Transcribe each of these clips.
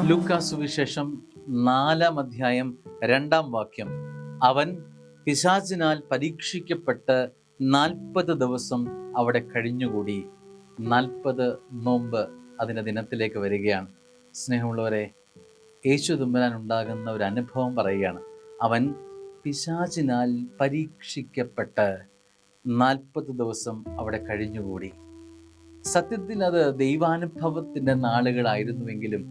ലൂക്കാ സുവിശേഷം 4-ാം അധ്യായം 2-ാം വാക്യം. അവൻ പിശാചിനാൽ പരീക്ഷിക്കപ്പെട്ട് 40 ദിവസം അവിടെ കഴിഞ്ഞുകൂടി. 40 നോമ്പ് അതിൻ്റെ ദിനത്തിലേക്ക് വരികയാണ്. സ്നേഹമുള്ളവരെ, യേശു തമ്പുരാൻ ഉണ്ടാകുന്ന ഒരു അനുഭവം പറയുകയാണ്. അവൻ പിശാചിനാൽ പരീക്ഷിക്കപ്പെട്ട് 40 ദിവസം അവിടെ കഴിഞ്ഞുകൂടി. സത്യത്തിൽ അത് ദൈവാനുഭവത്തിൻ്റെ നാളുകളായിരുന്നുവെങ്കിലും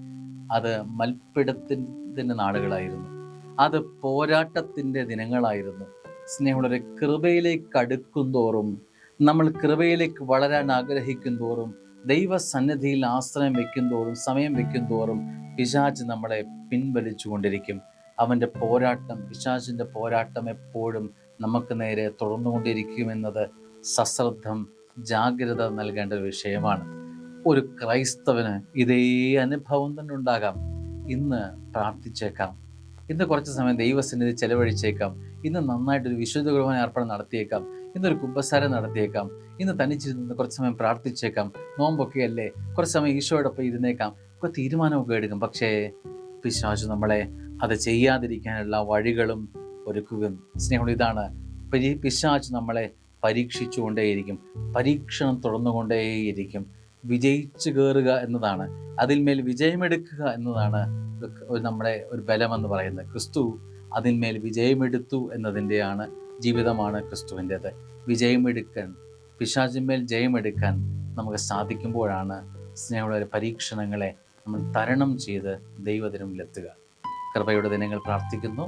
അത് മൽപ്പിടുത്തത്തിൻ്റെ നാളുകളായിരുന്നു. അത് പോരാട്ടത്തിൻ്റെ ദിനങ്ങളായിരുന്നു. സ്നേഹമുള്ളവരെ, കൃപയിലേക്ക് അടുക്കും തോറും, നമ്മൾ കൃപയിലേക്ക് വളരാൻ ആഗ്രഹിക്കും തോറും, ദൈവസന്നിധിയിൽ ആശ്രയം വയ്ക്കും തോറും, സമയം വയ്ക്കും തോറും പിശാച് നമ്മളെ പിൻവലിച്ചു കൊണ്ടിരിക്കും. അവൻ്റെ പോരാട്ടം, പിശാചിൻ്റെ പോരാട്ടം എപ്പോഴും നമുക്ക് നേരെ തുടർന്നുകൊണ്ടിരിക്കുമെന്നത് സശ്രദ്ധം ജാഗ്രത നൽകേണ്ട ഒരു വിഷയമാണ്. ഒരു ക്രൈസ്തവന് ഇതേ അനുഭവം തന്നെ ഉണ്ടാകാം. ഇന്ന് പ്രാർത്ഥിച്ചേക്കാം, ഇന്ന് കുറച്ച് സമയം ദൈവസന്നിധി ചെലവഴിച്ചേക്കാം, ഇന്ന് നന്നായിട്ടൊരു വിശുദ്ധ കുർബാന അർപ്പണം നടത്തിയേക്കാം, ഇന്നൊരു കുമ്പസാരം നടത്തിയേക്കാം, ഇന്ന് തനിച്ചിരുന്ന് കുറച്ച് സമയം പ്രാർത്ഥിച്ചേക്കാം, നോമ്പൊക്കെ അല്ലേ, കുറച്ച് സമയം ഈശോയോടൊപ്പം ഇരുന്നേക്കാം, ഒക്കെ തീരുമാനമൊക്കെ എടുക്കും. പക്ഷേ പിശാച് നമ്മളെ അത് ചെയ്യാതിരിക്കാനുള്ള വഴികളും ഒരുക്കുകയും. സ്നേഹം, ഇതാണ് പിശാച് നമ്മളെ പരീക്ഷിച്ചുകൊണ്ടേയിരിക്കും. പരീക്ഷണം തുടർന്നുകൊണ്ടേയിരിക്കും. വിജയിച്ചു കയറുക എന്നതാണ്, അതിന്മേൽ വിജയമെടുക്കുക എന്നതാണ് നമ്മുടെ ഒരു ബലമെന്ന് പറയുന്നത്. ക്രിസ്തു അതിന്മേൽ വിജയമെടുത്തു എന്നതിൻ്റെയാണ് ജീവിതമാണ് ക്രിസ്തുവിൻ്റേത്. വിജയമെടുക്കാൻ, പിശാചിന്മേൽ ജയമെടുക്കാൻ നമുക്ക് സാധിക്കുമ്പോഴാണ് സ്നേഹമുള്ള പരീക്ഷണങ്ങളെ നമ്മൾ തരണം ചെയ്ത് ദൈവത്തിനുമുമ്പിലെത്തുക. കൃപയുടെ ദിനങ്ങൾ പ്രാർത്ഥിക്കുന്നു.